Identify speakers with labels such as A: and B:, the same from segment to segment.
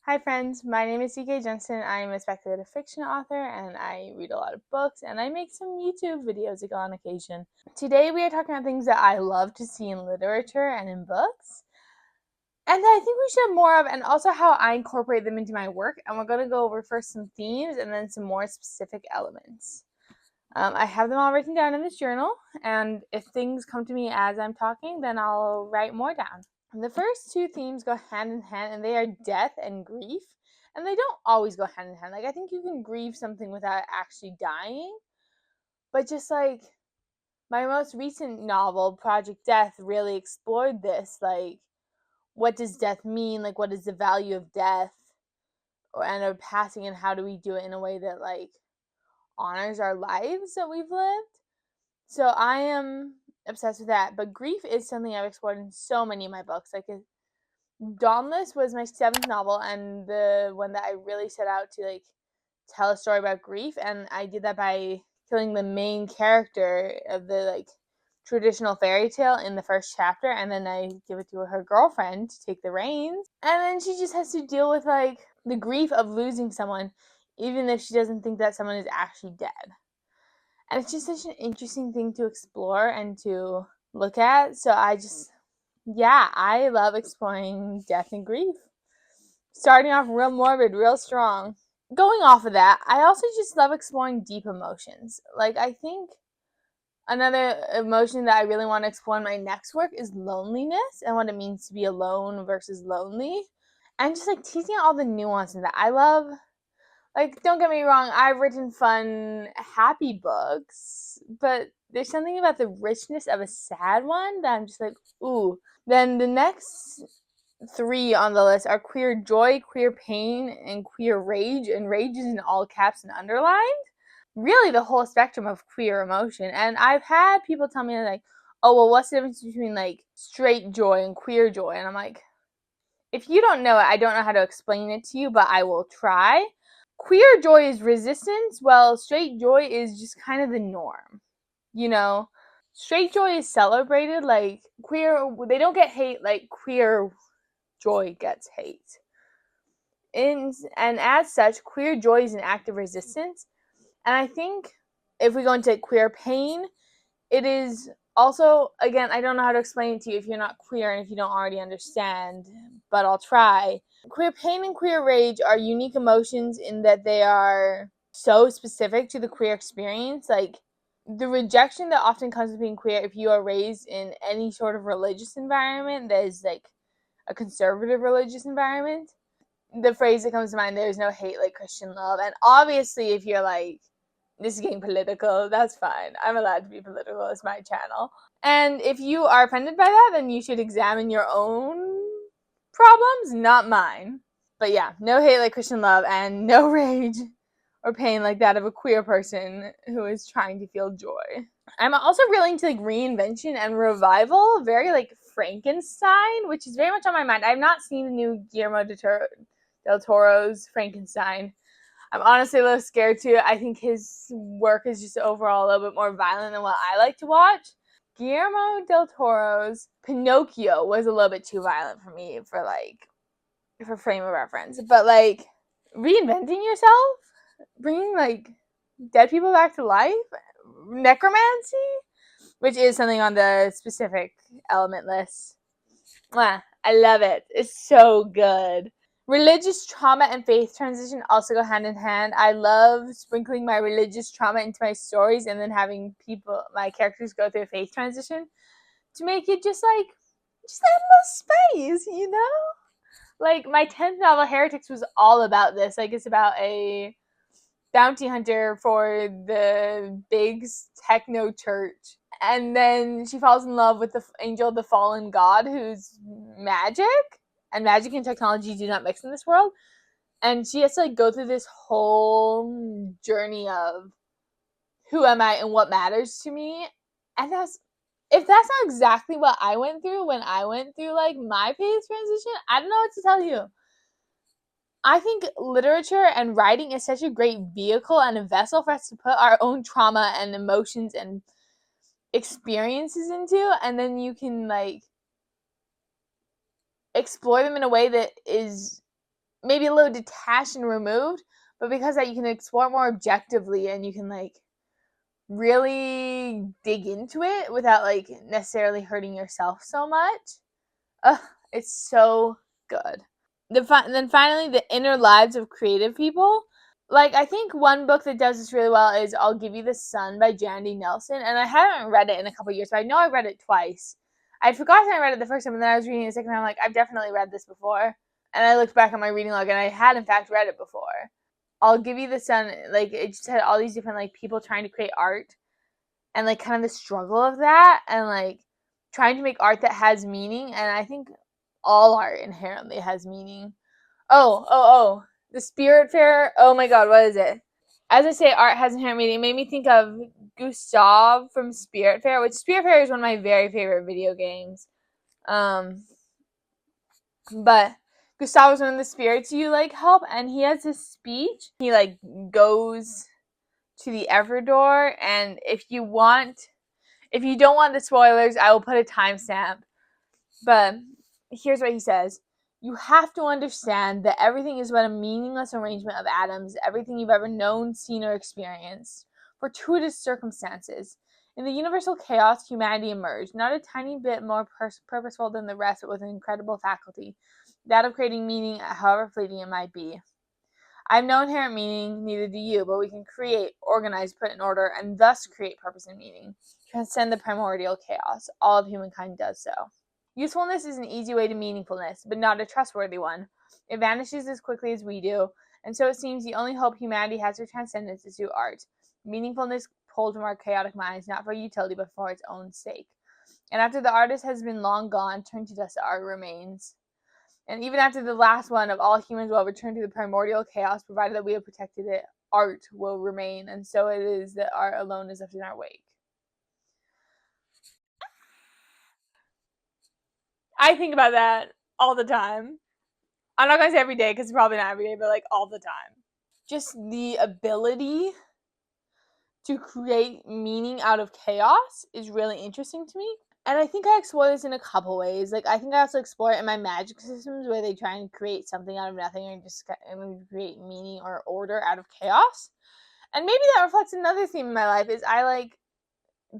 A: Hi friends, my name is Jensen. I'm a speculative fiction author and I read a lot of books and I make some YouTube videos on occasion. Today we are talking about things that I love to see in literature and in books and that I think we should have more of, and also how I incorporate them into my work. And we're going to go over first some themes and then some more specific elements. I have them all written down in this journal, and if things come to me as I'm talking, then I'll write more down. The first two themes go hand in hand, and they are death and grief. And they don't always go hand in hand. Like, I think you can grieve something without actually dying. But just like my most recent novel, Project Death, really explored this. Like, what does death mean? Like, what is the value of death and of passing, and how do we do it in a way that, like, honors our lives that we've lived? So I am obsessed with that. But grief is something I've explored in so many of my books. Like, Dauntless was my seventh novel, and the one that I really set out to, like, tell a story about grief, and I did that by killing the main character of the, like, traditional fairy tale in the first chapter, and then I give it to her girlfriend to take the reins, and then she just has to deal with, like, the grief of losing someone, even if she doesn't think that someone is actually dead. And it's just such an interesting thing to explore and to look at. So I love exploring death and grief. Starting off real morbid, real strong. Going off of that, I also just love exploring deep emotions. Like, I think another emotion that I really want to explore in my next work is loneliness and what it means to be alone versus lonely. And just, like, teasing out all the nuance in that. I love, like, don't get me wrong, I've written fun, happy books, but there's something about the richness of a sad one that I'm just like, ooh. Then the next three on the list are queer joy, queer pain, and queer rage. And rage is in all caps and underlined. Really, the whole spectrum of queer emotion. And I've had people tell me, like, oh, well, what's the difference between, like, straight joy and queer joy? And I'm like, if you don't know it, I don't know how to explain it to you, but I will try. Queer joy is resistance, while straight joy is just kind of the norm. You know, straight joy is celebrated. Like, queer, they don't get hate like queer joy gets hate. And as such, queer joy is an act of resistance. And I think if we go into queer pain, it is also, again, I don't know how to explain it to you if you're not queer and if you don't already understand, but I'll try. Queer pain and queer rage are unique emotions in that they are so specific to the queer experience. Like, the rejection that often comes with being queer, if you are raised in any sort of religious environment that is, like, a conservative religious environment, the phrase that comes to mind, there's no hate like Christian love. And obviously, if you're like, this is getting political, that's fine. I'm allowed to be political. It's my channel. And if you are offended by that, then you should examine your own problems, not mine. But yeah, no hate like Christian love, and no rage or pain like that of a queer person who is trying to feel joy. I'm also really into, like, reinvention and revival, very, like, Frankenstein, which is very much on my mind. I've not seen the new Guillermo del Toro's Frankenstein. I'm honestly a little scared too. I think his work is just overall a little bit more violent than what I like to watch. Guillermo del Toro's Pinocchio was a little bit too violent for me for frame of reference. But, like, reinventing yourself, bringing, like, dead people back to life, necromancy, which is something on the specific element list. I love it. It's so good. Religious trauma and faith transition also go hand in hand. I love sprinkling my religious trauma into my stories and then having my characters go through a faith transition to make it just a little space, you know? Like, my 10th novel, Heretics, was all about this. Like, it's about a bounty hunter for the big techno church. And then she falls in love with the angel of the fallen god, who's magic. And magic and technology do not mix in this world. And she has to, like, go through this whole journey of who am I and what matters to me. And if that's not exactly what I went through when I went through, like, my faith transition, I don't know what to tell you. I think literature and writing is such a great vehicle and a vessel for us to put our own trauma and emotions and experiences into, and then you can, like, explore them in a way that is maybe a little detached and removed, but because that you can explore it more objectively and you can like really dig into it without like necessarily hurting yourself so much. It's so good. Then finally, the inner lives of creative people. Like, I think one book that does this really well is I'll Give You the Sun by Jandy Nelson, and I haven't read it in a couple years, but I know I read it twice. I'd forgotten I read it the first time, and then I was reading it the second time, I'm like, I've definitely read this before. And I looked back at my reading log, and I had in fact read it before. I'll Give You the Sun, like, it just had all these different, like, people trying to create art, and, like, kind of the struggle of that, and, like, trying to make art that has meaning, and I think all art inherently has meaning. Oh, the Spirit Fair. Oh my god, what is it? As I say, art has inherent meaning. It made me think of Gustav from Spirit Fair, which Spirit Fair is one of my very favorite video games. But Gustav is one of the spirits you like help, and he has this speech. He like goes to the Everdor, and if you don't want the spoilers, I will put a timestamp. But here's what he says. You have to understand that everything is but a meaningless arrangement of atoms, everything you've ever known, seen, or experienced. Fortuitous circumstances. In the universal chaos, humanity emerged, not a tiny bit more purposeful than the rest, but with an incredible faculty, that of creating meaning, however fleeting it might be. I have no inherent meaning, neither do you, but we can create, organize, put in order, and thus create purpose and meaning. Transcend the primordial chaos. All of humankind does so. Usefulness is an easy way to meaningfulness, but not a trustworthy one. It vanishes as quickly as we do, and so it seems the only hope humanity has for transcendence is through art. Meaningfulness pulled from our chaotic minds, not for utility, but for its own sake. And after the artist has been long gone, turned to dust, art remains. And even after the last one of all humans will return to the primordial chaos, provided that we have protected it, art will remain, and so it is that art alone is left in our wake. I think about that all the time. I'm not going to say every day because it's probably not every day, but like all the time. Just the ability to create meaning out of chaos is really interesting to me. And I think I explore this in a couple ways. Like, I think I also explore it in my magic systems where they try and create something out of nothing and just create meaning or order out of chaos. And maybe that reflects another theme in my life is I like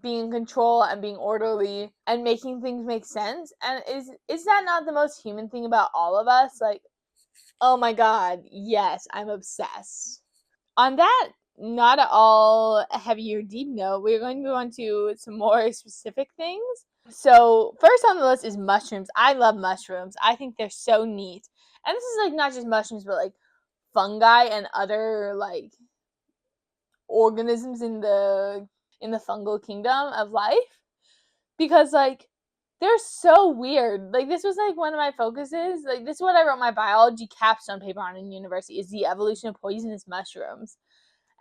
A: being in control and being orderly and making things make sense. And is that not the most human thing about all of us? Like, oh my god, yes, I'm obsessed. On that not at all heavy or deep note, we're going to move on to some more specific things. So first on the list is mushrooms. I love mushrooms. I think they're so neat. And this is like not just mushrooms, but like fungi and other like organisms in the fungal kingdom of life. Because like they're so weird. Like, this was like one of my focuses. Like, this is what I wrote my biology capstone paper on in university, is the evolution of poisonous mushrooms.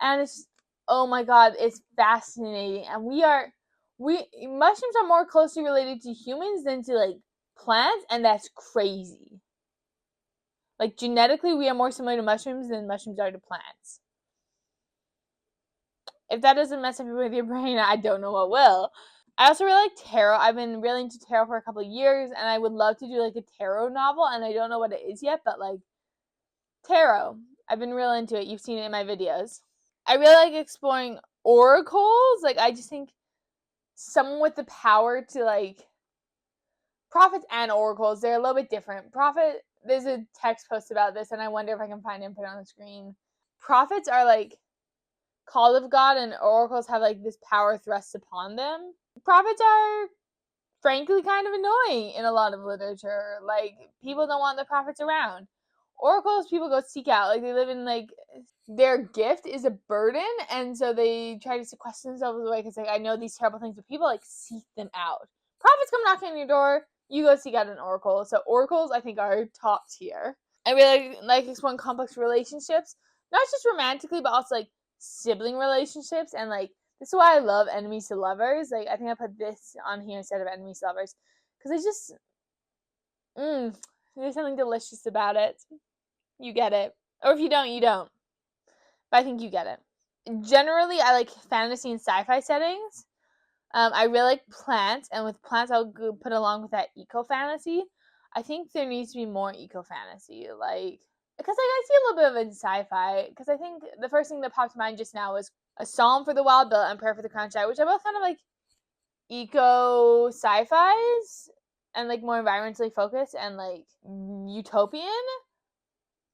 A: And it's, oh my god, it's fascinating. And mushrooms are more closely related to humans than to like plants, and that's crazy. Like, genetically, we are more similar to mushrooms than mushrooms are to plants. If that doesn't mess up with your brain, I don't know what will. I also really like tarot. I've been really into tarot for a couple of years, and I would love to do like a tarot novel, and I don't know what it is yet, but like tarot. I've been really into it. You've seen it in my videos. I really like exploring oracles. Like, I just think someone with the power to like prophets and oracles, they're a little bit different. There's a text post about this, and I wonder if I can find it and put it on the screen. Prophets are like called of God, and oracles have like this power thrust upon them. Prophets are frankly kind of annoying in a lot of literature. Like, people don't want the prophets around. Oracles, people go seek out. Like, they live in like their gift is a burden, and so they try to sequester themselves away because like, I know these terrible things, but people like seek them out. Prophets come knocking on your door, you go seek out an oracle. So oracles, I think, are top tier. I really like exploring complex relationships, not just romantically, but also like sibling relationships. And like, this is why I love enemies to lovers. Like, I think I put this on here instead of enemies to lovers because it's just there's something delicious about it. You get it, or if you don't, you don't. But I think you get it. Generally, I like fantasy and sci-fi settings. I really like plants, and with plants, I'll put along with that eco-fantasy. I think there needs to be more eco-fantasy. Like, because like I see a little bit of it in sci-fi, because I think the first thing that popped to mind just now was A Psalm for the Wild Bill and Prayer for the Crowned Shy, which are both kind of like eco sci-fis and like more environmentally focused and like utopian.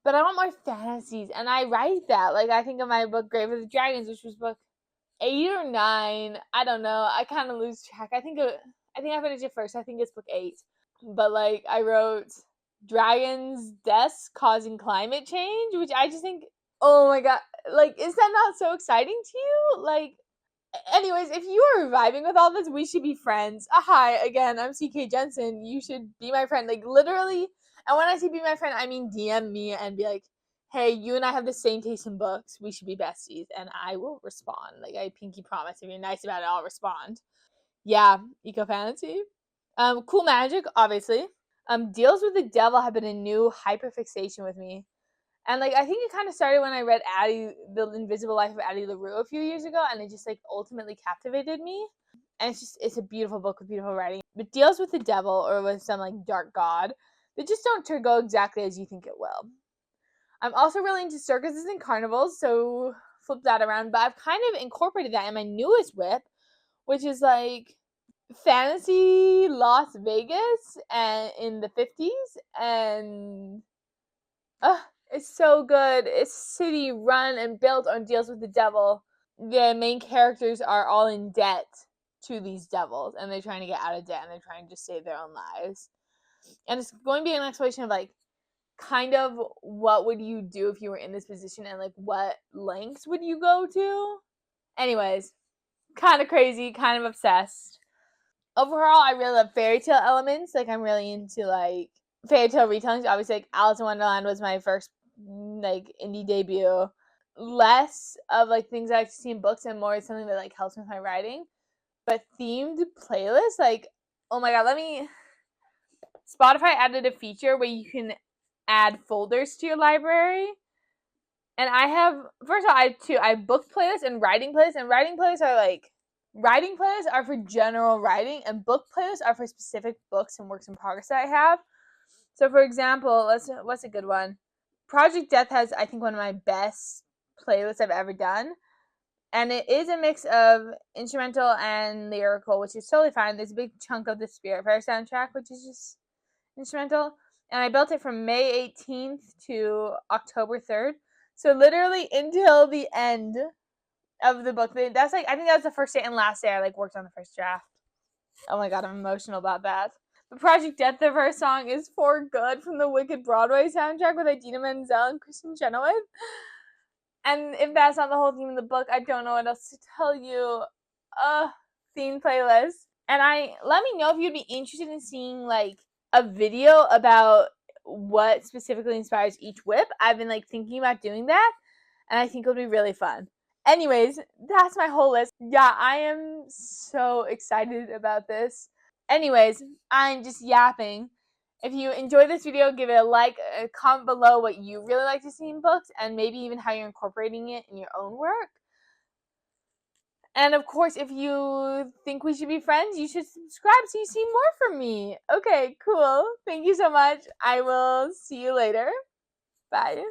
A: But I want more fantasies, and I write that. Like, I think of my book Grave of the Dragons, which was book 8 or 9. I don't know. I kind of lose track. I think I finished it first. I think it's book 8. But like, I wrote dragons' deaths causing climate change, which I just think, oh my god, like, is that not so exciting to you? Like, anyways, if you are vibing with all this, we should be friends. Hi, again, I'm CK Jensen. You should be my friend. Like, literally. And when I say be my friend, I mean DM me and be like, hey, you and I have the same taste in books. We should be besties. And I will respond. Like, I pinky promise. If you're nice about it, I'll respond. Yeah, ecofantasy. Cool magic, obviously. Deals with the devil have been a new hyperfixation with me. And like, I think it kind of started when I read Addie, The Invisible Life of Addie LaRue a few years ago, and it just like ultimately captivated me. And it's a beautiful book with beautiful writing. It deals with the devil or with some like dark god that just don't go exactly as you think it will. I'm also really into circuses and carnivals, so flip that around. But I've kind of incorporated that in my newest whip, which is like fantasy Las Vegas and in the 50s, and it's so good. It's city run and built on deals with the devil. The main characters are all in debt to these devils, and they're trying to get out of debt, and they're trying to just save their own lives. And it's going to be an exploration of like kind of what would you do if you were in this position, and like what lengths would you go to. Anyways, kind of crazy, kind of obsessed. Overall, I really love fairy tale elements. Like, I'm really into like fairy tale retellings. Obviously, like Alice in Wonderland was my first like indie debut. Less of like things I like to see in books and more something that like helps with my writing. But themed playlists, like, oh my god, Spotify added a feature where you can add folders to your library. And I have, first of all, I have two. I have book playlists and writing playlists. And writing playlists are for general writing, and book playlists are for specific books and works in progress that I have. So, for example, what's a good one? Project Death has, I think, one of my best playlists I've ever done. And it is a mix of instrumental and lyrical, which is totally fine. There's a big chunk of the Spiritfarer soundtrack, which is just instrumental. And I built it from May 18th to October 3rd. So literally until the end of the book. That's like, I think that was the first day and last day I like worked on the first draft. Oh my god, I'm emotional about that. The Project Death, the first song is For Good from the Wicked Broadway soundtrack with Idina Menzel and Kristen Chenoweth. And if that's not the whole theme of the book, I don't know what else to tell you. Theme playlist. And let me know if you'd be interested in seeing like a video about what specifically inspires each whip. I've been like thinking about doing that, and I think it'll be really fun. Anyways, that's my whole list. Yeah, I am so excited about this. Anyways, I'm just yapping. If you enjoyed this video, give it a like, comment below what you really like to see in books, and maybe even how you're incorporating it in your own work. And of course, if you think we should be friends, you should subscribe so you see more from me. Okay, cool. Thank you so much. I will see you later. Bye.